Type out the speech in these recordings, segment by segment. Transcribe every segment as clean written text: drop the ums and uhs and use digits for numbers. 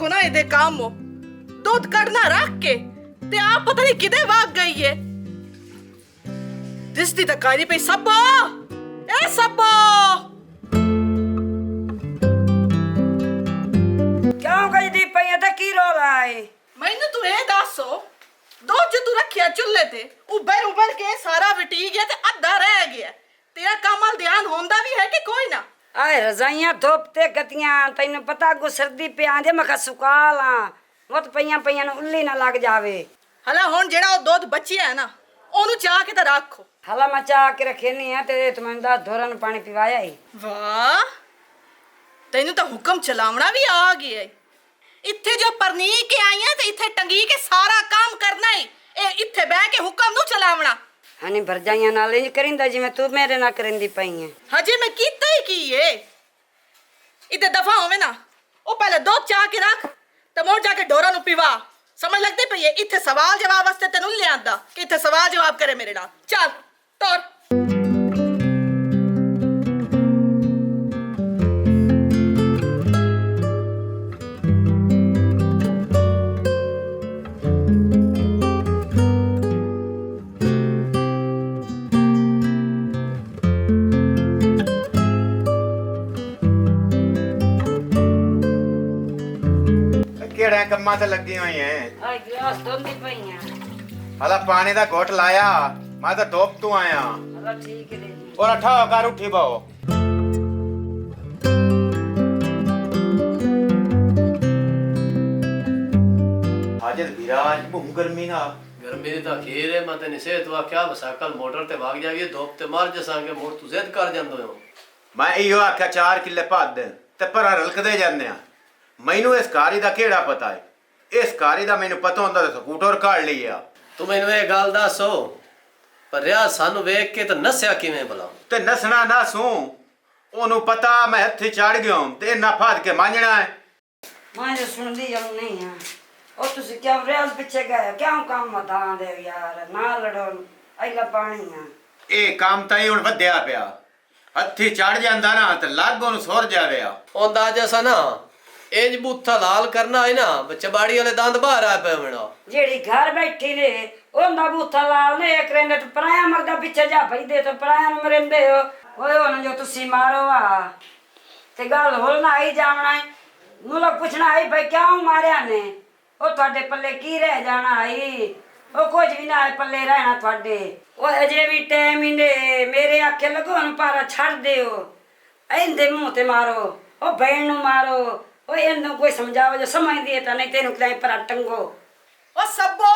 देखो ना ये काम हो दूध कड़ना रख के ते आप पता नहीं किधे भाग गई है। दिसदी तकारी पे सबो ए सबो क्यों गई दी पई ते की रोला है? मैनू तू ए दसो दूध जो तू रखिया चुल्ले ते उबर उबर के सारा विटी गया ते अद्धा रह गया। तेरा काम वाल ध्यान होंदा भी है कि कोई ना? आए रजाइयां धोपते गतियां तैनू पता गो सर्दी पे आंदे मखा सुका ला मत पईयां पईयां उल्ली ना लग जावे। हला हुन जेड़ा ओ दूध बचिया है ना ओनू चाह के ते रखो। हला मचा के रखे नहीं है ते तुम्हें 10 धोरन पानी पिवाया ही। वाह तैनू तो हुक्म चलावना भी आ गया है। इत्थे जो परनी के आई है ते इत्थे टंगी के सारा काम करना है। ए इत्थे बैठ के हुक्म नू चलावना। हनी भरजाइयां नाल इंज करिंदा जिवें तू मेरे ना करिंदी पई है। हजे मैं कीता ही की है। इते दफा होवे ना ओ पहले दूध चाह के रख ते मोड़ जाके डोरा नु पिवा। समझ लगदी पई है इत्थे सवाल जवाब वास्ते तेनू ले आंदा कि इत्थे सवाल जवाब करे मेरे नाल। चल तोर ਕਿਹੜਾ ਕੰਮਾਂ ਤੇ ਲੱਗੀ ਹੋਈ ਐ? ਆਏ ਗਲਾਸ ਧੋਂਦੀ ਪਈ ਹੈ। ਹਲਾ ਪਾਣੀ ਦਾ ਘੁੱਟ ਲਾਇਆ ਮੈਂ ਤਾਂ ਧੋਪ ਤੋਂ ਆਇਆ। ਹਲਾ ਠੀਕ ਹੈ ਜੀ। ਔਰ ਅੱਠਾ ਕਰ ਉੱਠੀ ਬਾਓ। ਹਾਜਰ ਵਿਰਾਜ ਭੂਮ ਗਰਮੀ ਨਾ गर्मी दा खीर है मैं तेन सेहत वाख्या बसाकल मोटर ते भाग जाइए धोप ते मार जसांगे मोड़ तू जिद कर जांदो हो। ਮੈਂ ਇਹੋ ਆਖਿਆ 4 ਕਿੱਲੇ ਭੱਦ ਤੇ ਪਰਾਂ ਰਲਕਦੇ ਜਾਂਦੇ ਆ। ਮੈਨੂੰ ਇਸ ਕਾਰੀ ਦਾ ਕਿਹੜਾ ਪਤਾ ਹੈ? ਇਸ ਕਾਰੀ ਦਾ ਮੈਨੂੰ ਪਤਾ ਹੁੰਦਾ ਤਾਂ ਸਕੂਟਰ ਕਾੜ ਲਿਆ। तू मैनू ये गल दसो पर रिया सानू वेख के तो नस्या किवें भला? ਤੇ ਨਸਣਾ ਨਾ ਸੂ ਉਹਨੂੰ ਪਤਾ ਮੈਂ ਹੱਥੀ ਚੜ ਗਿਆ ਤੇ ਇਹਨਾਂ ਫਾਦ ਕੇ ਮਾਂਜਣਾ ਹੈ। मैं जो सुनदी जरूर नहीं है और तुसी क्या रेल पीछे गए क्या काम बता दे यार ना लड़ो अइला पानी है। ਇਹ ਕੰਮ ਤਾਂ ਹੀ ਹੁਣ ਵਧਿਆ ਪਿਆ। ਹੱਥੀ ਚੜ ਜਾਂਦਾ ਨਾ ਤੇ ਲੱਗ ਉਹਨੂੰ ਸੁਰ ਜਾਵੇ ਆ। ओंदा जैसा ना इंज बूथा लाल करना है ना चबाड़ी वाले दांत बाहर आ पे मेरा जेड़ी घर बैठी ने ओंदा बूथा लाल ने एक रेंदे तो पराया मरदा पीछे जा भई दे तो पराया नु मरेंदे हो ओए ओन जो तुसी मारो आ ते गल होलना आई जावना है नु लोग पूछना आई भाई क्यों मारया ने ओ ਤੁਹਾਡੇ पल्ले की रह जाना आई ओ कुछ भी ना पल्ले रहना ਤੁਹਾਡੇ ओ अजे भी टाइम ही ने मेरे आखे लगो न पारा छड़ दियो एंदे मुंह ते मारो ओ बहन नु मारो ओ एंदो कोई समझावे जो समझ दिए ता नहीं तेनु कलाई पर टंगो ओ सबो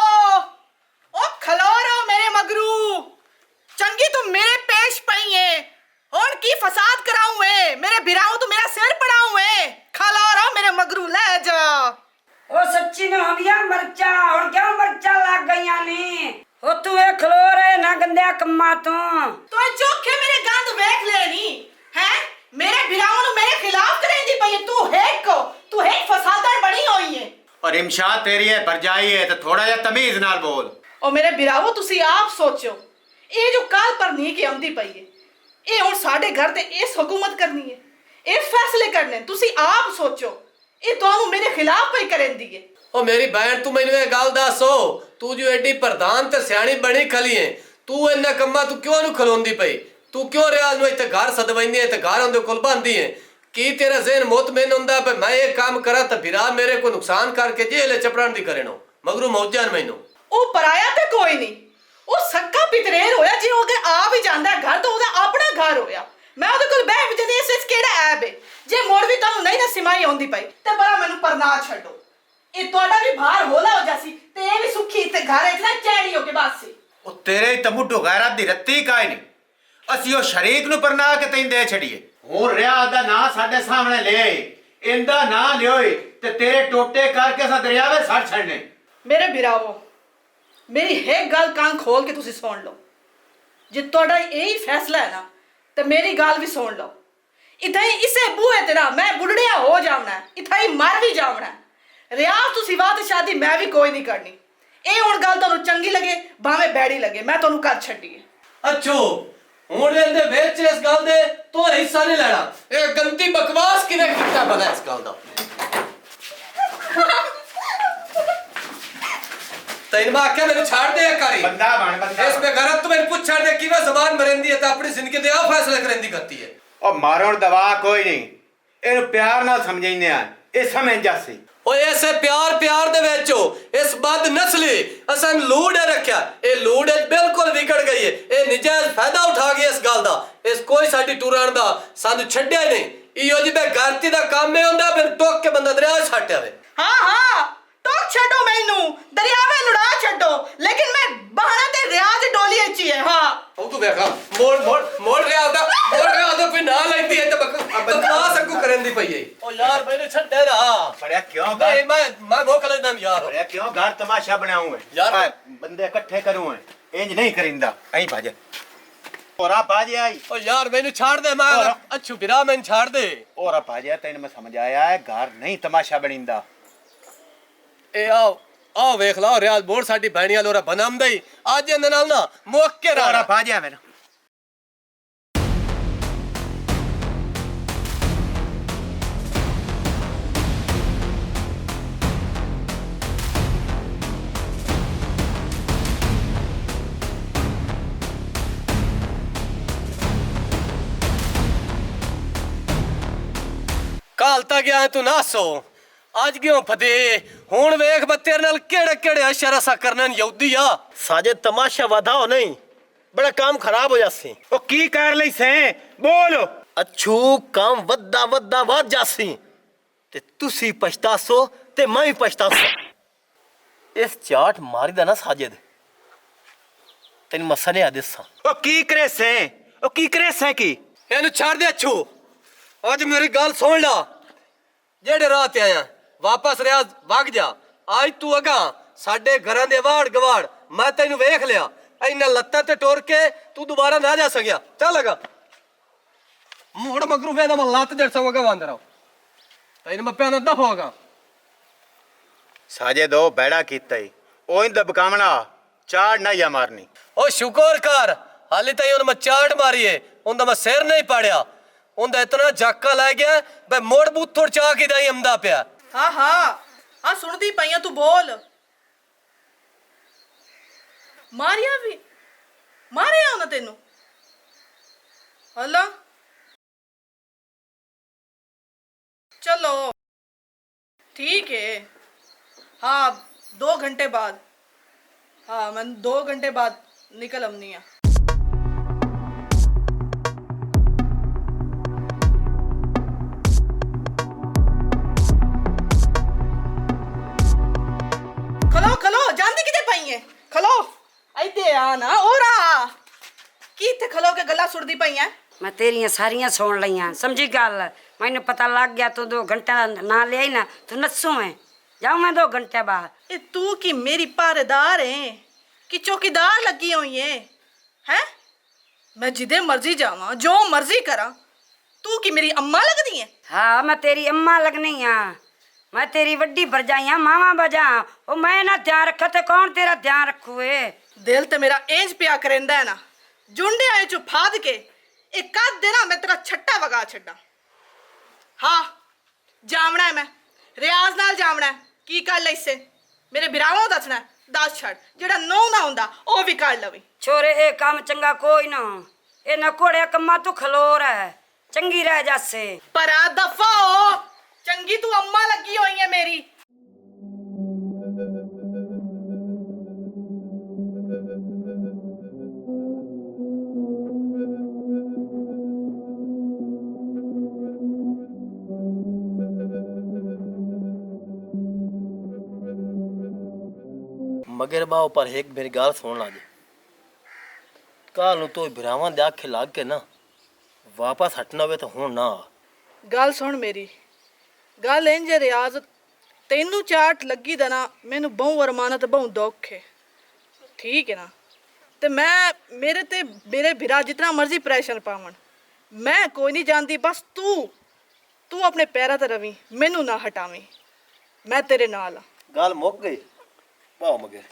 ओ खलोरो मेरे मगरू चंगी तू मेरे पेश पई है हुन की फसाद कराऊं है मेरे बिराऊ तू मेरा सिर पड़ाऊं है खलोरो मेरे मगरू ले जा। ओ सच्ची ने होंदिया मरचा और क्या मरचा लग गईया नी ओ तू ए खलो रे ना गंदया कम्मा तो चोखे मेरे गंद वेख लेनी है मेरे बिराऊ नु मेरे खिलाफ करेंदी पई है। तू है फसादर बनी होई है। और इमशाद तेरी है भरजाई है तो थोड़ा जिहा तमीज नाल बोल। ओ मेरे बिरावो तुसी आप सोचो ये जो काल पर नी की आंदी पई है ये हुन साडे घर ते इस हुकूमत करनी है ये फैसले करने तुसी आप सोचो ये ਤੁਹਾਨੂੰ ਮੇਰੇ ਖਿਲਾਫ ਪਈ ਕਰੇਂਦੀ ਹੈ। ओ मेरी बहन तू मैनू ये गल दसो तू जो एडी प्रधान ते सियाणी बनी खली है तू इन्ना कम्मा तू क्यों नु खलोंदी पई? तू क्यों रियाज नु इत्थे घर सदवैंदी है ते घर उंदे कोल बांधी है? की तेरा ज़हन मुतमइन हुंदा पे मैं ये काम करा ते फिरा मेरे को नुकसान करके जेल चपड़न दी करेनो मगरू मौजान मैनू ਉਹ ਪਰਾਇਆ ਤੇ ਕੋਈ ਨਹੀਂ ਉਹ ਸੱਕਾ ਪਿਤਰੇਰ ਹੋਇਆ ਜੇ ਉਹ ਆ ਵੀ ਜਾਂਦਾ ਘਰ ਤਾਂ ਉਹਦਾ ਆਪਣਾ ਘਰ ਹੋਇਆ। ਮੈਂ ਉਹਦੇ ਕੋਲ ਬਹਿ ਜਾਂਦੀ ਇਸ ਵਿੱਚ ਕਿਹੜਾ ਐਬ ਹੈ ਜੇ ਮੋੜ ਵੀ ਤੁਹਾਨੂੰ ਨਹੀਂ ਨਾ ਸਿਮਾਈ ਆਉਂਦੀ ਪਈ ਤੇ ਬੜਾ ਮੈਨੂੰ ਪਰਨਾ ਛੱਡੋ। ਇਹ ਤੁਹਾਡਾ ਵੀ ਭਾਰ ਹੋਲਾ ਹੋ ਜਾਸੀ ਤੇ ਇਹ ਵੀ ਸੁਖੀ ਤੇ ਘਰ ਇਤਨਾ ਚੈੜੀ ਹੋ ਕੇ ਬਾਸੀ। ਉਹ ਤੇਰੇ ਹੀ ਤਮੁੱਢੋ ਗੈਰਤ ਦੀ ਰੱਤੀ ਕਾਇ ਨਹੀਂ। ਅਸੀਂ ਉਹ ਸ਼ਰੀਕ ਨੂੰ ਪਰਨਾ ਕੇ ਤੈਨੂੰ ਦੇ ਛੜੀਏ। ਹੁਣ ਰਿਆ ਦਾ ਨਾਂ ਸਾਡੇ ਸਾਹਮਣੇ ਲੈ ਆਏ ਇਹਦਾ ਨਾਂ ਲਿਓਏ ਤੇ ਤੇਰੇ ਟੋਟੇ ਕਰਕੇ ਅਸਾਂ ਦਰਿਆਵੇ ਛੱਡ ਛੱਡਨੇ। ਮੇਰੇ ਬਿਰਾਵੋ ਮੇਰੀ ਇੱਕ ਗੱਲ ਕੰਨ ਖੋਲ ਕੇ ਤੁਸੀਂ ਸੁਣ ਲਓ ਜੇ ਤੁਹਾਡਾ ਇਹੀ ਫੈਸਲਾ ਹੈ ਨਾ ਤੇ ਮੇਰੀ ਗੱਲ ਵੀ ਸੁਣ ਲਓ। इतना ही इसे बूहे तेरा मैं बुढ़िया हो जावना है इतना ही मर भी जावना है। रियाज तू सिवा ते शादी मैं भी कोई नहीं करनी। ये हुण गल तुहानू चंगी लगे भावें बैड़ी लगे मैं तुहानू कद छड्डी है। अच्छो हुण लेंदे विच इस गल दे तो हिस्सा नहीं लेना। ये गंदी बकवास किने कीता भला इस गल दा? ਤੈਨੂੰ ਮੈਂ ਆਖਿਆ ਮੈਨੂੰ ਛੱਡ ਦੇ ਕਰੀ ਬੰਦਾ ਬਣ ਬੰਦਾ। ਇਸ ਬੇਗਰਤ ਤੂੰ ਮੈਨੂੰ ਪੁੱਛ ਛੱਡ ਦੇ ਕਿਵੇਂ ਜ਼ਬਾਨ ਮਰਿੰਦੀ ਹੈ ਤੇ ਆਪਣੀ ਜ਼ਿੰਦਗੀ ਦੇ ਆ ਫੈਸਲੇ ਕਰੇਂਦੀ ਕਰਤੀ ਹੈ। ਉਹ ਮਾਰਨ ਦਵਾ ਕੋਈ ਨਹੀਂ, ਇਹਨੂੰ ਪਿਆਰ ਨਾਲ ਸਮਝਾਈਂਦੇ ਆ, ਇਹ ਸਮਝ ਜਾਸੀ। ਓਏ ਐਸੇ ਪਿਆਰ ਦੇ ਵਿੱਚ ਇਸ ਬਦ ਨਸਲੀ ਅਸਾਂ ਲੂੜ ਰੱਖਿਆ, ਇਹ ਲੂੜ ਬਿਲਕੁਲ ਵਿਗੜ ਗਈ ਹੈ। ਇਹ ਨਜਾਇਜ਼ ਫਾਇਦਾ ਉਠਾ ਗਿਆ ਇਸ ਗੱਲ ਦਾ। ਇਸ ਕੋਈ ਸਾਡੀ ਟੁਰਨ ਦਾ ਸਾਨੂੰ ਛੱਡਿਆ ਨਹੀਂ। ਇਹੋ ਜਿਹੇ ਗਲਤੀ ਦਾ ਕੰਮ ਇਹ ਹੁੰਦਾ ਫਿਰ ਟੋਕ ਕੇ ਬੰਦਾ ਦਰਿਆ ਛੱਡ ਆਵੇ। ਹਾਂ ਟੋਕ ਛੱਡੋ ਮੈਨੂੰ, ਦਰਿਆਵੇਂ ਲੁੜਾ ਛੱਡੋ, ਲੇਕਿਨ ਮੈਂ ਬਹਾਨਾ ਤੇ ਰਿਆਜ਼ ਡੋਲੀ ਅੱਛੀ ਹੈ। ਹਾਂ ਉਹ ਤੂੰ ਵੇਖਾ ਮੋੜ ਰਿਹਾ ਉਹਦਾ ਕੋਈ ਨਾ ਲੈਂਦੀ ਹੈ ਤੇ ਬਕਵਾਸ ਅੱਗੂ ਕਰਨ ਦੀ ਪਈ ਹੈ। ਉਹ ਯਾਰ ਮੈਨੂੰ ਛੱਡੇ ਨਾ ਬੜਿਆ ਕਿਉਂ ਨਹੀਂ ਮੈਂ ਮੋਕ ਲੈਂਦਾ ਯਾਰ। ਬੜਿਆ ਕਿਉਂ ਘਰ ਤਮਾਸ਼ਾ ਬਣਾਉਂ ਹੈ ਯਾਰ। ਬੰਦੇ ਇਕੱਠੇ ਕਰੂੰ ਹੈ, ਇੰਜ ਨਹੀਂ ਕਰਿੰਦਾ। ਐਂ ਭਜ ਹੋਰਾ ਭਜ ਆਈ। ਉਹ ਯਾਰ ਮੈਨੂੰ ਛੱਡ ਦੇ, ਮੈਂ ਅੱਛੂ ਬਿਰਾ ਮੈਨੂੰ ਛੱਡ ਦੇ। ਹੋਰਾ ਭਜ ਤੈਨੂੰ ਮੈਂ ਸਮਝ ਆਇਆ ਹੈ, ਘਰ ਨਹੀਂ ਤਮਾਸ਼ਾ ਬਣਿੰਦਾ। ਇਹ ਆਓ ਵੇਖ ਲਾ ਰਿਆਜ਼ ਬੋਰ ਸਾਡੀ ਭੈਣੀਆਂ ਲੋਰਾ ਬਨਾਮਦਾ ਹੀ ਅੱਜ ਇਹਨਾਂ ਨਾਲ ਨਾ ਮੁੱਕ ਕੇ ਹੋਰਾ ਰਹਿਣਾ। ਭਜ ਆ ਮੈਨੂੰ। ਕਾਲ ਤਾਂ ਗਿਆ ਤੂੰ ਨਾ ਸੋ ਅੱਜ ਕਿਉਂ ਫਤੇ ਹੁਣ ਵੇਖ ਬੱਤੇਰ ਨਾਲ ਕਿਹੜੇ ਅਸ਼ਰ ਅਸਾ ਕਰਨਨ ਯਹੂਦੀ ਆ। साजे तमाशा वधाओ नहीं, बड़ा काम खराब हो जासी। ਉਹ ਕੀ ਕਰ ਲਈ ਸੈਂ ਬੋਲ। अच्छू काम वद्दा वद्दा वध जासी ते तुसी पछतासो ते मैं भी पछतासो। इस चाट मारी दा ना साजिद तेन मसले आ दिसा। ਉਹ ਕੀ ਕਰੇ ਸੈਂ, ਉਹ ਕੀ ਕਰੇ ਸੈਂ ਕੀ। ਇਹਨੂੰ ਛੱਡ ਦੇ ਅੱਛੂ। ਅੱਜ ਮੇਰੀ ਗੱਲ ਸੁਣ ਲਾ, ਜਿਹੜੇ ਰਾਹ ਤੇ ਆਇਆ ਵਾਪਸ ਰਿਆਜ਼ ਵਗ ਜਾ। ਅੱਜ ਤੂੰ ਅਗਾ ਸਾਡੇ ਘਰਾਂ ਦੇ ਵਾੜ ਗਵਾੜ ਮੈਂ ਤੈਨੂੰ ਵੇਖ ਲਿਆ। ਇਹਨਾਂ ਲੱਤਾਂ ਤੇ ਟੁਰ ਕੇ ਤੂੰ ਦੁਬਾਰਾ ਨਾ ਜਾ ਸਕਿਆ। ਚੱਲ ਅਗਾ ਮੋੜ ਮਗਰੂ ਵੇਦਾ ਮੈਂ ਲੱਤ ਜੜ ਸਵਾਗਾ ਵਾਂਦਰ ਆਓ ਤੈਨੂੰ ਮੈਂ ਪਿਆਨਾ ਦਫਾਗਾ। ਸਾਜੇ ਦੋ ਬੈੜਾ ਕੀਤਾ ਈ, ਉਹ ਇੰਦ ਬਕਾਵਣਾ ਚਾੜ ਨਾ ਜਾਂ ਮਾਰਨੀ। ਉਹ ਸ਼ੁਕਰ ਕਰ ਹਾਲੇ ਤਾਈ ਉਹਨੂੰ ਮੈਂ ਚਾੜ ਮਾਰੀਏ, ਉਹਦਾ ਮੈਂ ਸਿਰ ਨਹੀਂ ਪਾੜਿਆ। ਉਹਦਾ ਇਤਨਾ ਜਾਕਾ ਲੈ ਗਿਆ ਬਈ ਮੋੜ ਬੂਥ ਥੋੜ ਚਾਹ ਕੇ ਦਾਈ ਅਮਦਾ ਪਿਆ। ਹਾਂ ਸੁਣਦੀ ਪਈ ਆ, ਤੂੰ ਬੋਲ। ਮਾਰਿਆ ਉਹਨਾਂ ਤੈਨੂੰ? ਹਲਾ चलो ठीक है। हाँ 2 घंटे बाद, हाँ मैं 2 घंटे बाद निकल अमनी है। खलो जानती किते पाई है? खलो इधे आ ना और आ की इत्थे खलो के गला सुड़दी पई है। मैं तेरियां सारियां सुन लईयां, समझी गल। मैनू पता लग गया तू 2 घंटे ना ले आई ना तू नस्सू है। जाऊँ मैं 2 घंटे बाद। ए तू की मेरी पहरेदार है कि चौकीदार लगी हुई है? हैं? मैं जिदे मर्जी जावा जो मर्जी करा, तू की मेरी अम्मा लगदी है? हाँ मैं तेरी अम्मा लगनी हाँ। मैं तेरी वड्डी भरजाई हाँ, मावा बजा। ओ मैं ना ध्यान रखा तो कौन तेरा ध्यान रखूए? दिल ते मेरा इंज पिया करेंदा है ना, जुंडे आए चो फाद के एक आध देना मैं तेरा छट्टा वगा छड्डा। हाँ जावना है, मैं रियाज नाल जावना है। की कर ले इससे मेरे बिरावों दसना है, दस छड़ जेड़ा नौ ना हुंदा ओ भी कर लवी। छोरे ए काम चंगा कोई ना, ए ना कोड़े कम्मा तू खलोर है, चंगी रह जासे। पर आ दफा हो, चंगी तू अम्मा लगी हुई है मेरी। मगर बाओ पर एक मेरी गाल सुन ला जे काल तो बिरावां दे आखे लग के ना वापस हटना होवे तो हुण ना आ। गल सुन मेरी गल इंज रियाज, तेनू चाट लगी दा ना मैनू बहु अरमानत बहु दुख है, ठीक है ना। ते मैं मेरे बिरा जितना मर्जी प्रेशर पावन मैं कोई नहीं जानती। बस तू अपने पैरों ते रवी, मैनू ना हटावी, मैं तेरे नाल आ। गाल मुक गई बाओ मगर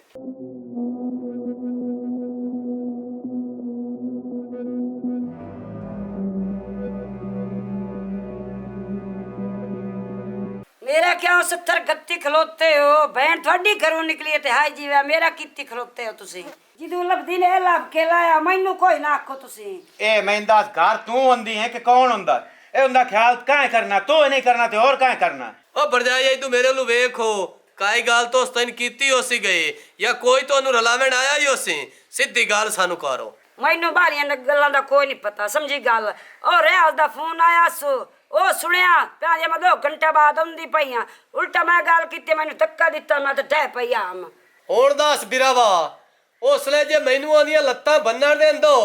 मेरा क्या 70 गत्ती खलोते हो बहन थोड़ी घरों निकली है ते हाय जीवा मेरा कित्ती खलोते हो तुसी जिदू लभदी ने लभ के लाया मैनू कोई ना आखो तुसी ਇਹ ਮੈਂਦਾ ਘਰ ਤੂੰ ਹੁੰਦੀ ਹੈ ਕਿ ਕੌਣ ਹੁੰਦਾ ਇਹ ਹੁੰਦਾ ਖਿਆਲ ਕਾਹ ਕਰਨਾ ਤੂੰ ਨਹੀਂ ਕਰਨਾ ਤੇ ਹੋਰ ਕਾਹ ਕਰਨਾ ਉਹ ਭਰਜਾਈ ਤੂੰ ਮੇਰੇ ਨੂੰ ਵੇਖੋ ਕਾਈ ਗੱਲ ਤੋਂ ਸਤਨ ਕੀਤੀ ਹੋਸੀ ਗਈ ਜਾਂ ਕੋਈ ਤੁਹਾਨੂੰ ਰਲਾਵਣ ਆਇਆ ਹੀ ਹੋਸੀ ਸਿੱਧੀ ਗੱਲ ਸਾਨੂੰ ਕਰੋ मैनू बारियां गल्लां दा कोई नहीं पता समझी गल और रियाज दा फोन आया सो ओ सुनिया प्याजे मैं 2 घंटे बाद आउंदी पईयां उल्टा मैं गल कीती मैनू धक्का दित्ता मैं ते टह पई आम ਹੁਣ ਦੱਸ ਬਿਰਾਵਾ ਉਸਲੇ ਜੇ ਮੈਨੂੰ ਆਂਦੀਆਂ ਲੱਤਾਂ ਬੰਨਣ ਦੇ ਅੰਦੋ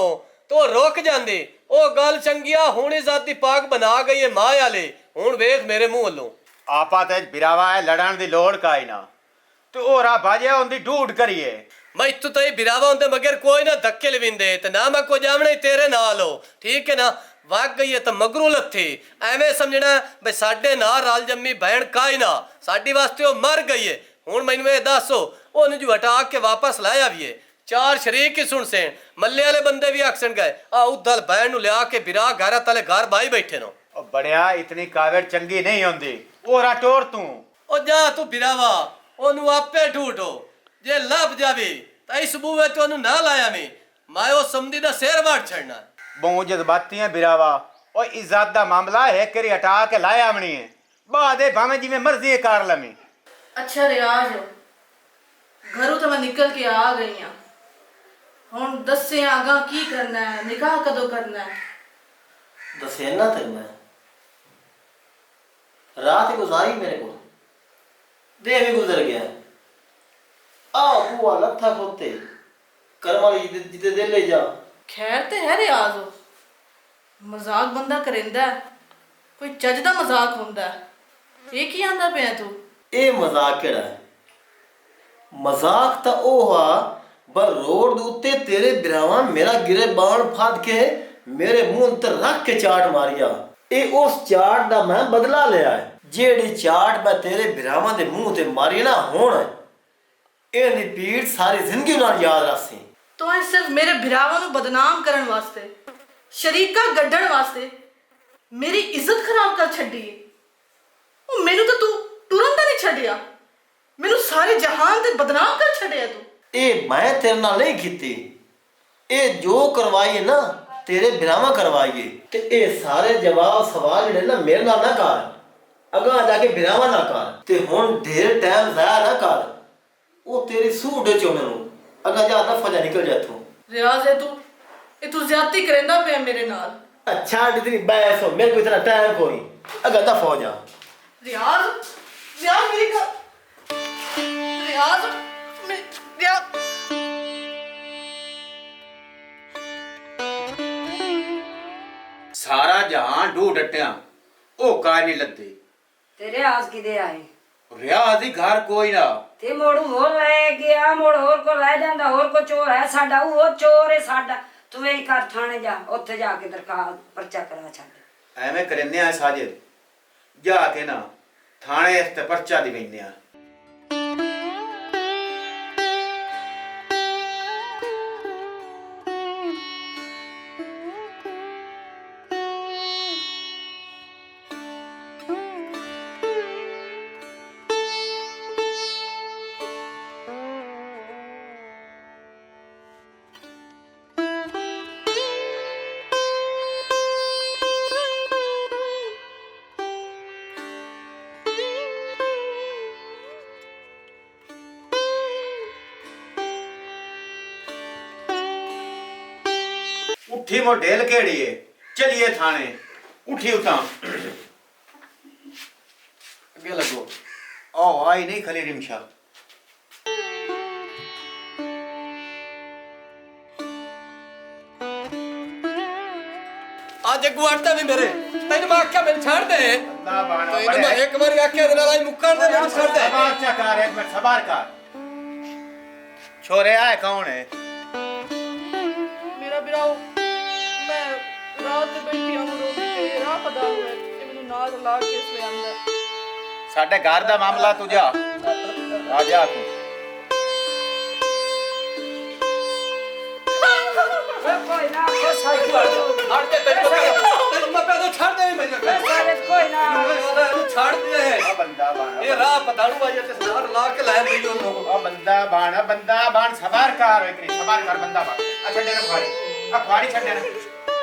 ਤੋ ਰੁਕ ਜਾਂਦੀ ਉਹ ਗੱਲ ਚੰਗੀਆ ਹੁਣ ਜ਼ਾਤੀ ਪਾਕ ਬਣਾ ਗਈ ਹੈ ਮਾਂ ਵਾਲੇ ਹੁਣ ਵੇਖ ਮੇਰੇ ਮੂੰਹ ਵੱਲੋਂ ਆਪਾ ਤੇ ਬਿਰਾਵਾ ਹੈ ਲੜਨ ਦੀ ਲੋੜ ਕਾਈ ਨਾ ਤੇ ਉਹ ਰਾ ਬਾਜਿਆ ਹੁੰਦੀ ਢੂਡ ਕਰੀਏ ਮੈਂ ਇੱਥੋਂ ਤਾਂ ਇਹ ਬਿਰਾਵਾ ਹੁੰਦੇ ਮਗਰ ਕੋਈ ਨਾ ਧੱਕੇ ਲਵਿੰਦੇ ਤੇ ਨਾ ਮੈਂ ਕੋ ਜਾਵਣੇ ਤੇਰੇ ਨਾਲ ਹੋ ਠੀਕ ਹੈ ਨਾ ਵਗ ਗਈ ਹੈ ਤਾਂ ਮਗਰੂ ਲੱਥੀ ਐਵੇਂ ਸਮਝਣਾ ਬਈ ਸਾਡੇ ਨਾਲ ਰਲ ਜੰਮੀ ਭੈਣ ਕਾਈ ਨਾ ਸਾਡੀ ਵਾਸਤੇ ਉਹ ਮਰ ਗਈ ਹੈ ਹੁਣ ਮੈਨੂੰ ਇਹ ਦੱਸੋ ਉਹਨੂੰ ਜੋ ਹਟਾ ਕੇ ਵਾਪਸ ਲੈ ਆਵੀਏ ਚਾਰ ਸ਼ਰੀਕ ਹੀ ਸੁਣ ਸੈਣ ਮੱਲੇ ਵਾਲੇ ਬੰਦੇ ਵੀ ਆਖਣ ਗਏ ਆ ਉਦਲ ਭੈਣ ਨੂੰ ਲਿਆ ਕੇ ਬਿਰਾ ਘਰ ਤਲੇ ਘਰ ਬਾਈ ਬੈਠੇ ਨੋ ਉਹ ਬੜਿਆ ਇਤਨੀ ਕਾਵੜ ਚੰਗੀ ਨਹੀਂ ਹੁੰਦੀ ਉਹ ਰਾ ਟੋਰ ਤੂੰ ਉਹ ਜਾ ਤੂੰ ਬਿਰਾਵਾ ਉਹਨੂੰ ਆਪੇ ਢੂਟੋ ਜੇ ਲੱਭ ਜਾਵੇ ਤਾਂ ਇਸ ਬੂਵੇ ਤੇ ਉਹਨੂੰ ਨਾ ਲਾਇਆ ਮੈਂ ਉਹ ਸਮਝੀ ਦਾ ਸਿਰ ਵਾੜ ਛੜਨਾ ਬਹੁ ਜਜ਼ਬਾਤੀਆਂ ਬਿਰਾਵਾ ਉਹ ਇੱਜ਼ਤ ਦਾ ਮਾਮਲਾ ਹੈ ਕਿ ਹਟਾ ਕੇ ਲਾਇਆ ਆਵਣੀ ਹੈ ਬਾਦੇ ਭਾਵੇਂ ਜਿਵੇਂ ਮਰਜ਼ੀ ਕਰ ਲਵੀਂ ਅੱਛਾ ਰਿਆਜ਼ ਘਰੋਂ ਤਾਂ ਮੈਂ ਨਿਕਲ ਕੇ ਆ ਗਈ ਹਾਂ ਹੁਣ ਦੱਸੇ ਆਗਾ ਕੀ ਕਰਨਾ ਹੈ ਨਿਕਾਹ ਕਦੋਂ ਕਰਨਾ ਹੈ ਦੱਸਿਆ ਨਾ ਤੈਨੂੰ ਮੈਂ ਰਾਤ ਹੀ ਗੁਜ਼ਾਰੀ ਮੇਰੇ ਕੋਲ ਦੇ ਵੀ ਗੁਜ਼ਰ ਗਿਆ ਆ ਬੂਆ ਲੱਥਾ ਖੋਤੇ ਕਰਮ ਵਾਲੀ ਜਿੱਦੇ ਦੇ ਲੈ ਜਾ ਖੈਰ ਤੇ ਹੈ ਰਿਆਜ਼ ਮਜ਼ਾਕ ਬੰਦਾ ਕਰਿੰਦਾ ਹੈ। ਕੋਈ ਚੱਜ ਦਾ ਮਜ਼ਾਕ ਹੁੰਦਾ ਹੈ। ਇਹ ਕੀ ਆਂਦਾ ਪਿਆ ਤੂੰ ਇਹ ਮਜ਼ਾਕ ਕਿਹੜਾ ਹੈ ਮਜ਼ਾਕ ਤਾਂ ਉਹ ਆ ਪਰ ਰੋਡ ਦੇ ਉੱਤੇ ਤੇਰੇ ਬਿਰਾਵਾਂ ਮੇਰਾ ਗਿਰਬਾਨ ਫਾੜ ਕੇ ਮੇਰੇ ਮੂੰਹ ਤੇ ਰੱਖ ਕੇ ਚਾਟ ਮਾਰਿਆ ਇਹ ਉਸ ਚਾਟ ਦਾ ਮੈਂ ਬਦਲਾ ਲਿਆ ਹੈ ਜਿਹੜੀ ਚਾਟ ਮੈਂ ਤੇਰੇ ਬਿਰਾਵਾਂ ਦੇ ਮੂੰਹ ਤੇ ਮਾਰੀ ਨਾ ਹੁਣ ਇਹਦੀ ਪੀੜ ਸਾਰੀ ਜ਼ਿੰਦਗੀ ਨਾਲ ਯਾਦ ਰੱਖੀ ਤੂੰ ਇਹ ਸਿਰਫ ਮੇਰੇ ਭਰਾਵਾਂ ਨੂੰ ਬਦਨਾਮ ਕਰਨ ਵਾਸਤੇ ਸ਼ਰੀਕਾ ਗੱਡਣ ਵਾਸਤੇ ਮੇਰੀ ਇੱਜ਼ਤ ਖਰਾਬ ਕਰ ਛੱਡੀ ਏ ਉਹ ਮੈਨੂੰ ਤਾਂ ਤੂੰ ਤੁਰੰਤ ਨਹੀਂ ਛੱਡਿਆ ਮੈਨੂੰ ਸਾਰੇ ਜਹਾਨ ਤੇ ਬਦਨਾਮ ਕਰ ਛੱਡਿਆ ਤੂੰ ਇਹ ਮੈਂ ਤੇਰੇ ਨਾਲ ਨਹੀਂ ਕੀਤੀ ਇਹ ਜੋ ਕਰਵਾਈ ਹੈ ਨਾ ਤੇਰੇ ਬਿਰਾਵਾਂ ਕਰਵਾਈਏ ਤੇ ਇਹ ਸਾਰੇ ਜਵਾਬ ਸਵਾਲ ਜਿਹੜੇ ਨਾ ਮੇਰੇ ਨਾਲ ਨਾ ਕਰ ਅਗਾਂ ਜਾ ਕੇ ਬਿਰਾਵਾਂ ਨਾ ਕਰ ਤੇ ਹੁਣ ਢੇਰ ਟਾਈਮ ਜ਼ਾਇਆ ਨਾ ਕਰ ਉਹ ਤੇਰੀ ਸੂਟ ਚੋਂ ਮੈਨੂੰ ਅਗਾਂ ਜਾ ਦਫਾ ਜਾ ਨਿਕਲ ਜਾ ਇੱਥੋਂ ਰਿਆਜ਼ ਇਹ ਤੂੰ ਜ਼ਿਆਦਤੀ ਕਰੇਂਦਾ ਪਿਆ ਮੇਰੇ ਨਾਲ अच्छा इतनी बहस हो मेरे को इतना टाइम कोई अगर दफा हो जा रियाज मेरी रियाज रियाज ਸਾਰਾ ਜਹਾਨ ਢੂਡ ਟੱਟਿਆ ਉਹ ਕਾਇ ਨਹੀਂ ਲੱਦੇ ते रियाज किदे आए ਰਿਆਜ਼ ਹੀ ਘਰ ਕੋਈ ਨਾ ते मोड़ू होर ले गया मोड़ होर को ले जांदा होर को चोर है साडा वो चोर है साडा तू यही कर थाने जा उत्थे जाके दरखास्त पर्चा करा छੱਡ ਐਵੇਂ ਕਰਿੰਦੇ ਆ ਸਾਜਿਦ ਜਾ ਕੇ ਨਾ ਥਾਣੇ ਇਸ ਤੇ ਪਰਚਾ ਦਿਵੈਂਦੇ ਆ उठी मोडेल केड़ी है चलिए थाने उठी उठा ਅੱਗੇ ਲੱਗੋ ओ आई नहीं खली रिमशा ਅੱਜ ਗੁਆਟਾ ਵੀ ਮੇਰੇ ਤੈਨੂੰ ਮੈਂ ਆਖਿਆ ਮੈਨੂੰ ਛੱਡ ਦੇ अल्लाह बाना ਤੈਨੂੰ ਮੈਂ ਇੱਕ ਵਾਰੀ ਆਖਿਆ ਦੇ ਨਾਲ ਆਈ ਮੁੱਕਣ ਦੇ ਮੈਨੂੰ ਛੱਡ ਦੇ सबार चकार एक मिनट सबार का छोरे आए कौन है ਮੇਰਾ ਵੀਰਾਓ ਮੈਂ ਰਾਤ ਦੇ ਬੈਠੀ ਹਾਂ ਰੋਟੀ ਤੇ ਰਾਹ ਪਦਾ ਹੋਇਆ ਕਿ ਮੈਨੂੰ ਨਾਲ ਲਾ ਕੇ ਇਸ ਲੈ ਆਂਦਾ साडे घर दा मामला तू जा आ जा तू कोई ना को साइकिल ਹਟ ਜਾ ਤੈਨੂੰ ਮੈਂ ਪਿਆ ਛੱਡ ਦੇ ਮੈਨੂੰ सारे कोई ना ਤੂੰ ਛੱਡ ਦੇ ਬੰਦਾ ਬਣ ਇਹ ਰਾਹ ਪਤਾਣੂ ਆਇਆ ਤੇ ਸਾਰ ਲਾ ਕੇ ਲੈ ਬਈ ਉਹਨੂੰ ਉਹ ਬੰਦਾ ਬਣ ਸਬਰ ਕਰ ਇੱਕ ਸਬਰ ਕਰ ਬੰਦਾ ਬਣ ਆ ਛੱਡੇ ਨਾ ਖਵਾੜੀ ਛੱਡੇ ਨਾ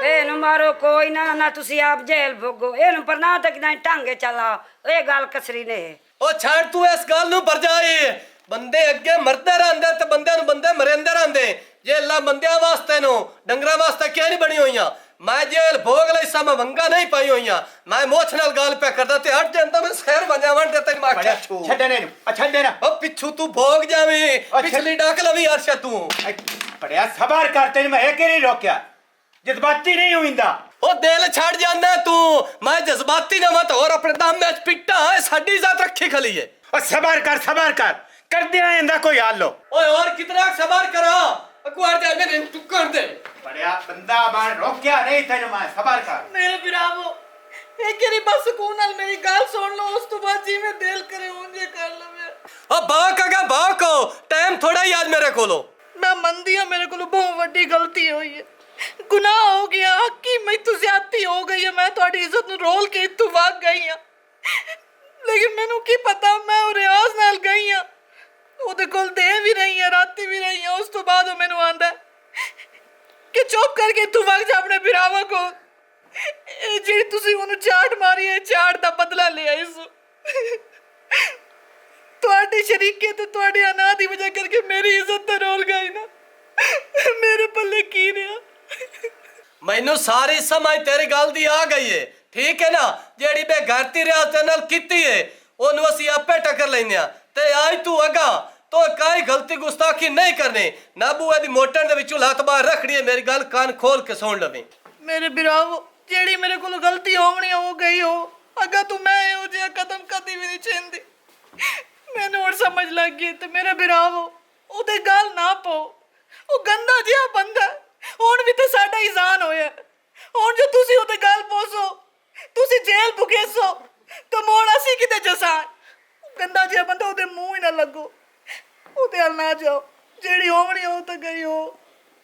ਇਹਨੂੰ ਮਾਰੋ ਕੋਈ ਨਾ ਨਾ ਤੁਸੀਂ ਆਪ ਜੇਲ੍ਹ ਭੋਗੋ ਇਹਨੂੰ ਪਰ ਨਾ ਤੱਕ ਨਾ ਢੰਗੇ ਚਲਾ ਇਹ ਗੱਲ ਕਸਰੀ ਨੇ ਉਹ ਛੱਡ ਤੂੰ ਇਸ ਗੱਲ ਨੂੰ ਪਰਜਾਈ ਬੰਦੇ ਅੱਗੇ ਮਰਦੇ ਰਹਿੰਦੇ ਤੇ ਬੰਦਿਆਂ ਨੂੰ ਬੰਦੇ ਮਰਿੰਦੇ ਰਹਿੰਦੇ ਜੇ ਅੱਲਾ ਬੰਦਿਆਂ ਵਾਸਤੇ ਨੂੰ ਡੰਗਰਾਂ ਵਾਸਤੇ ਕਿਉਂ ਨਹੀਂ ਬਣੀ ਹੋਈਆਂ ਮੈਂ ਜੇਲ੍ਹ ਭੋਗ ਲਈ ਸਮ ਵੰਗਾ ਨਹੀਂ ਪਾਈ ਹੋਈਆਂ ਮੈਂ ਮੋਛ ਨਾਲ ਗੱਲ ਪਿਆ ਕਰਦਾ ਤੇ ਹਟ ਜਾਂਦਾ ਮੈਂ ਸ਼ਹਿਰ ਵਜਾਵਣ ਤੇ ਤੈਨੂੰ ਆਖਿਆ ਛੂ ਛੱਡੇ ਨੇ ਛੱਡੇ ਨਾ ਉਹ ਪਿੱਛੂ ਤੂੰ ਭੋਗ ਜਾਵੇਂ ਪਿਛਲੀ ਡਾਕ ਲਵੀ ਅਰਸ਼ਾ ਤੂੰ ਪੜਿਆ ਸਬਰ ਕਰ ਤੈਨੂੰ ਮੈਂ ਇੱਕ ਨਹੀਂ ਰੋਕਿਆ ਜਜ਼ਬਾਤੀ ਨਹੀਂ ਹੋਇੰਦਾ ਉਹ ਦਿਲ ਛੱਡ ਜਾਂਦਾ ਤੂੰ ਮੈਂ ਜਜ਼ਬਾਤੀ ਨਾ ਮਤ ਹੋਰ ਆਪਣੇ ਦਮ ਵਿੱਚ ਪਿੱਟਾ ਸਾਡੀ ਜ਼ਾਤ ਰੱਖੀ ਖਲੀ ਏ ਉਹ ਸਬਰ ਕਰ ਕਰਦੇ ਆ ਇਹਦਾ ਕੋਈ ਹੱਲ ਓਏ ਹੋਰ ਕਿਤਨਾ ਸਬਰ ਕਰਾ ਅਕਵਾਰ ਜਾ ਮੇਰੇ ਟੁੱਕਣ ਦੇ ਪੜਿਆ ਬੰਦਾ ਬਣ ਰੋਕਿਆ ਨਹੀਂ ਤੈਨੂੰ ਮੈਂ ਸਬਰ ਕਰ ਮੇਰੇ ਭਰਾਵੋ ਇੱਕ ਵਾਰੀ ਬਸ ਸਕੂਨ ਨਾਲ ਮੇਰੀ ਗੱਲ ਸੁਣ ਲਓ ਉਸ ਤੋਂ ਬਾਅਦ ਜਿਵੇਂ ਦਿਲ ਕਰੇ ਉਂਝੇ ਕਰ ਲਵੇ ਓ ਬਾਕੋ ਟਾਈਮ ਥੋੜਾ ਹੀ ਅੱਜ ਮੇਰੇ ਕੋਲੋਂ ਮੈਂ ਮੰਨਦੀ ਹਾਂ ਮੇਰੇ ਕੋਲ ਬਹੁਤ ਵੱਡੀ ਗਲਤੀ ਹੋਈ ਹੈ ਗੁਨਾਹ ਹੋ ਗਿਆ ਕਿ ਮੈਥੋਂ ਜ਼ਿਆਦਤੀ ਹੋ ਗਈ ਹੈ ਮੈਂ ਤੁਹਾਡੀ ਇੱਜ਼ਤ ਨੂੰ ਰੋਲ ਕੇ ਇੱਥੋਂ ਵਗ ਗਈ ਹਾਂ ਲੇਕਿਨ ਮੈਨੂੰ ਕੀ ਪਤਾ ਮੈਂ ਉਹ ਰਿਆਜ਼ ਨਾਲ ਗਈ ਹਾਂ ਉਹਦੇ ਕੋਲ ਦੇ ਵੀ ਰਹੀ ਹੈ ਰਾਤੀ ਵੀ ਰਹੀ ਹੈ ਉਸ ਤੋਂ ਬਾਅਦ ਉਹ ਮੈਨੂੰ ਆਂਦਾ ਕਿ ਚੁੱਪ ਕਰਕੇ ਤੂੰ ਵਗ ਜਾ ਆਪਣੇ ਭਰਾਵਾਂ ਕੋਲ ਇਹ ਜਿਹੜੀ ਤੁਸੀਂ ਉਹਨੂੰ ਚਾਟ ਮਾਰੀ ਹੈ ਚਾਟ ਦਾ ਬਦਲਾ ਲਿਆ ਇਸ ਤੁਹਾਡੇ ਸ਼ਰੀਕੇ ਤੇ ਤੁਹਾਡੇ ਅਨਾਹ ਦੀ ਵਜ੍ਹਾ ਕਰਕੇ ਮੇਰੀ ਇੱਜ਼ਤ ਤਾਂ ਰੋਲ ਗਈ ਨਾ ਮੇਰੇ ਪੱਲੇ ਕੀ ਰਿਹਾ ਮੈਨੂੰ ਸਾਰੀ ਸਮਝ ਤੇਰੀ ਗੱਲ ਦੀ ਆ ਗਈ ਏ ਠੀਕ ਹੈ ਨਾ ਜਿਹੜੀ ਬੇਗੈਰਤੀ ਰਿਆਜ਼ ਤੇ ਨਾਲ ਕੀਤੀ ਏ ਉਹਨੂੰ ਅਸੀਂ ਆਪੇ ਟੱਕਰ ਲੈਨੇ ਆ ਤੇ ਆਈ ਤੂੰ ਅਗਾ ਤੋ ਕਾਈ ਗਲਤੀ ਗੁਸਤਾਖੀ ਨਹੀਂ ਕਰਨੀ ਨਾ ਬੂਏ ਦੀ ਮੋਟਰ ਦੇ ਵਿੱਚੋਂ ਲੱਤ ਬਾਹਰ ਰੱਖਣੀ ਹੈ ਮੇਰੀ ਗੱਲ ਕਾਨ ਖੋਲ ਕੇ ਸੁਣ ਲਵੇਂ ਮੇਰੇ ਭਰਾਵੋ ਜਿਹੜੀ ਮੇਰੇ ਕੋਲ ਗਲਤੀ ਹੋਣੀ ਹੋ ਗਈ ਹੋ ਅਗਾ ਤੂੰ ਮੈਂ ਇਹੋ ਜਿਹਾ ਕਦਮ ਕਦੀ ਵੀ ਨਹੀਂ ਚੁੰਦੀ ਮੈਨੂੰ ਹੁਣ ਸਮਝ ਲੱਗ ਗਈ ਤੇ ਮੇਰੇ ਭਰਾਵੋ ਉਹਦੇ ਗੱਲ ਨਾ ਪਾਓ ਉਹ ਗੰਦਾ ਜਿਹਾ ਬੰਦਾ ਹੁਣ ਵੀ ਤੇ ਸਾਡਾ ਹੀ ਜਾਨ ਹੋਇਆ ਹੁਣ ਜੋ ਤੁਸੀਂ ਉਹਦੇ ਗੱਲ ਪੋਸੋ ਤੁਸੀਂ ਜੇਲ੍ਹ ਭੁਗੇਸੋ ਤਾਂ ਮੋੜ ਅਸੀਂ ਕਿਤੇ ਜਸਾਨ ਗੰਦਾ ਜਿਹਾ ਬੰਦਾ ਉਹਦੇ ਮੂੰਹ ਹੀ ਨਾ ਲੱਗੋ ਉਹਦੇ ਹਲ ਨਾ ਜਾਓ ਜਿਹੜੀ ਹੋਣੀ ਉਹ ਤਾਂ ਗਈ ਹੋ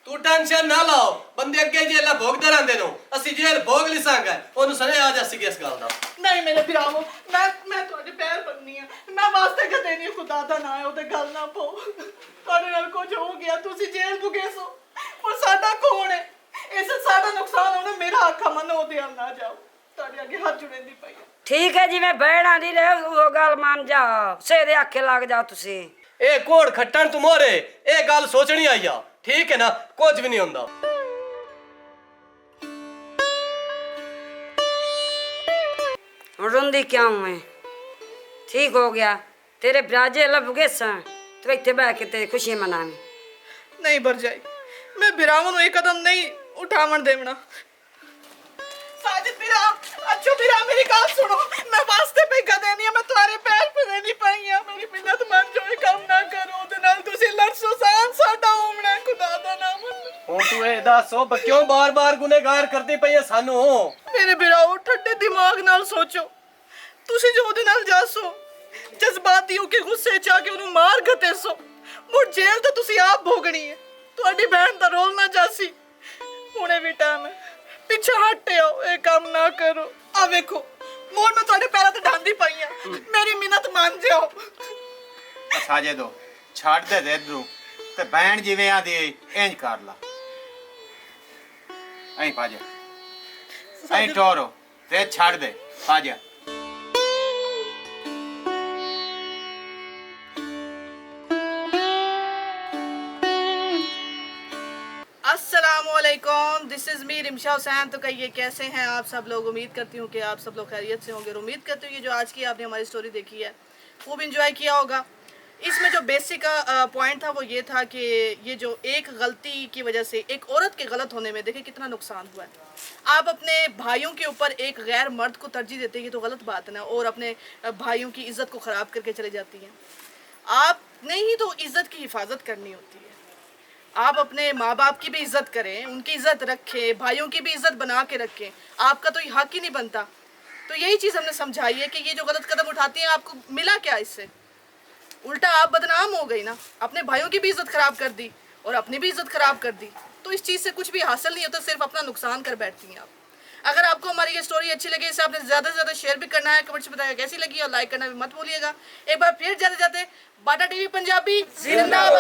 ਤੂੰ ਟੈਨਸ਼ਨ ਨਾ ਲਾਓ ਬੰਦੇ ਅੱਗੇ ਜੇਲਾ ਭੋਗਦੇ ਰਹਿੰਦੇ ਨੂੰ ਅਸੀਂ ਜੇਲ੍ਹ ਭੋਗ ਲਈ ਸਾਂਗਾ ਉਹਨੂੰ ਸਨੇ ਆ ਜਾ ਸੀ ਇਸ ਗੱਲ ਦਾ ਨਹੀਂ ਮੇਰੇ ਭਰਾਵੋ ਮੈਂ ਤੁਹਾਡੇ ਪੈਰ ਬੰਨੀ ਆ ਮੈਂ ਵਾਸਤੇ ਕਦੇ ਨਹੀਂ ਖੁਦਾ ਦਾ ਨਾ ਹੈ ਉਹਦੇ ਗੱਲ ਨਾ ਪਾਓ ਤੁਹਾਡੇ ਨਾਲ ਕੁਝ ਹੋ ਗਿਆ ਤੁਸੀਂ ਜੇਲ੍ਹ ਭੁਗੇਸੋ ਪਰ ਸਾਡਾ ਕੌਣ ਹੈ ਇਸ ਸਾਡਾ ਨੁਕਸਾਨ ਹੋਣਾ ਮੇਰਾ ਅੱਖਾਂ ਮੰਨੋ ਉਹਦੇ ਹਲ ਨਾ ਜਾਓ ਤੁਹਾਡੇ ਅੱਗੇ ਹੱਥ ਜੁੜਨ ਦੀ ਪਈ ਆ ਠੀਕ ਹੈ ਜਿਵੇਂ ਬਹਿਣਾ ਨਹੀਂ ਰਹੇ ਉਹ ਗੱਲ ਮੰਨ ਜਾ ਸਿਰੇ ਆਖੇ ਲੱਗ ਜਾ ਤੁਸੀਂ ਇਹ ਕੋੜ ਖੱਟਣ ਤੂੰ ਮੋਰੇ ਇਹ ਗੱਲ ਸੋਚਣੀ ਆਈ ਆ ਠੀਕ ਹੈ ਨਾ ਕੁਝ ਵੀ ਨਹੀਂ ਹੁੰਦਾ ਰੋਂਦੀ ਕਿਉਂ ਹੈ ਠੀਕ ਹੋ ਗਿਆ ਤੇਰੇ ਬਰਾਜੇ ਲੱਭਗੇ ਸਾਂ ਤੂੰ ਇੱਥੇ ਬਹਿ ਕੇ ਤੇ ਖੁਸ਼ੀ ਮਨਾਵੇਂ ਨਹੀਂ ਭਰਜਾਈ ਮੈਂ ਭਰਾਵਾਂ ਨੂੰ ਇਹ ਕਦਮ ਨਹੀਂ ਉਠਾਵਣ ਦੇਵਣਾ ਸਾਜਿਦ ਵੀਰਾ ਅੱਛੋ ਵੀਰਾ ਮੇਰੀ ਗੱਲ ਸੁਣੋ ਮੈਂ ਵਾਸਤੇ ਪਈ ਕਦੇ ਨਹੀਂ ਮੈਂ ਤੁਹਾਡੇ ਪੈਰ ਪੇ ਨਹੀਂ ਪਾਈ ਆ ਮੇਰੀ ਮਿੰਨਤ ਮੰਨ ਜੋ ਇਹ ਕੰਮ ਨਾ ਕਰੋ ਉਹਦੇ ਨਾਲ ਤੁਸੀਂ ਲੜਸੋ ਸਾਨ ਸਾਡਾ ਹੋਣਾ ਖੁਦਾ ਦਾ ਨਾਮ ਹੁਣ ਤੂੰ ਇਹ ਦੱਸੋ ਕਿਉਂ ਬਾਰ-ਬਾਰ ਗੁਨੇਗਾਰ ਕਰਦੀ ਪਈ ਹੈ ਸਾਨੂੰ ਮੇਰੇ ਵੀਰਾਓ ਠੱਡੇ ਦਿਮਾਗ ਨਾਲ ਸੋਚੋ ਤੁਸੀਂ ਜੋ ਉਹਦੇ ਨਾਲ ਜਾਸੋ ਜਜ਼ਬਾਤੀ ਹੋ ਕੇ ਗੁੱਸੇ ਚ ਆ ਕੇ ਉਹਨੂੰ ਮਾਰ ਘਤੇਸੋ ਮੁੜ ਜੇਲ੍ਹ ਤਾਂ ਤੁਸੀਂ ਆਪ ਭੋਗਣੀ ਹੈ ਤੁਹਾਡੀ ਭੈਣ ਦਾ ਰੋਲ ਨਾ ਜਾਸੀ ਹੁਣੇ ਵੀ ਟਾਈਮ ਹੈ ਪਿੱਛੇ ਹਟਿਓ ਇਹ ਕੰਮ ਨਾ ਕਰੋ ਆ ਵੇਖੋ ਮੋੜ ਮੈਂ ਤੁਹਾਡੇ ਪੈਰਾਂ ਤੇ ਢਾਂਦੀ ਪਈ ਆ ਮੇਰੀ ਮਿਹਨਤ ਮੰਨ ਜਾਓ ਸਾਜੇ ਦੋ ਛੱਡ ਦੇ ਇਧਰੋਂ ਤੇ ਬੈਣ ਜਿਵੇਂ ਆਦੀ ਇੰਜ ਕਰ ਲਾ ਐਂ ਪਾਜਾ ਐਂ ਟੋਰੋ ਤੇ ਛੱਡ ਦੇ ਪਾਜਾ अस्सलामुअलैकुम this is me Rimsha Hussain. तो कहिए कैसे हैं आप सब लोग। उम्मीद करती हूँ कि आप सब लोग खैरियत से होंगे और उम्मीद करती हूँ कि जो आज की आपने हमारी स्टोरी देखी है खूब इंजॉय किया होगा। इसमें जो बेसिक पॉइंट था वो ये था कि ये जो एक गलती की वजह से एक औरत के गलत होने में देखिए कितना नुकसान हुआ है। आप अपने भाइयों के ऊपर एक गैर मर्द को तरजीह देते हैं तो गलत बात है ना, और अपने भाइयों की इज़्ज़त को ख़राब करके चले जाती हैं। आपने ही तो इज़्ज़त की हिफाजत करनी होती है। आप अपने माँ बाप की भी इज़्ज़त करें, उनकी इज़्ज़त रखें, भाइयों की भी इज़्ज़त बना के रखें। आपका तो ये हक ही नहीं बनता। तो यही चीज़ हमने समझाई है कि ये जो गलत कदम उठाती हैं आपको मिला क्या इससे, उल्टा आप बदनाम हो गई ना, अपने भाइयों की भी इज़्ज़त ख़राब कर दी और अपनी भी इज़्ज़त ख़राब कर दी। तो इस चीज़ से कुछ भी हासिल नहीं होता, सिर्फ अपना नुकसान कर बैठती हैं आप। अगर आपको हमारी ये स्टोरी अच्छी लगी, इसे आपने ज़्यादा से ज़्यादा शेयर भी करना है, कमेंट्स में बताएगा कैसी लगी और लाइक करना भी मत भूलिएगा। एक बार फिर जाते जाते बाटा टीवी पंजाबी जिंदाबाद।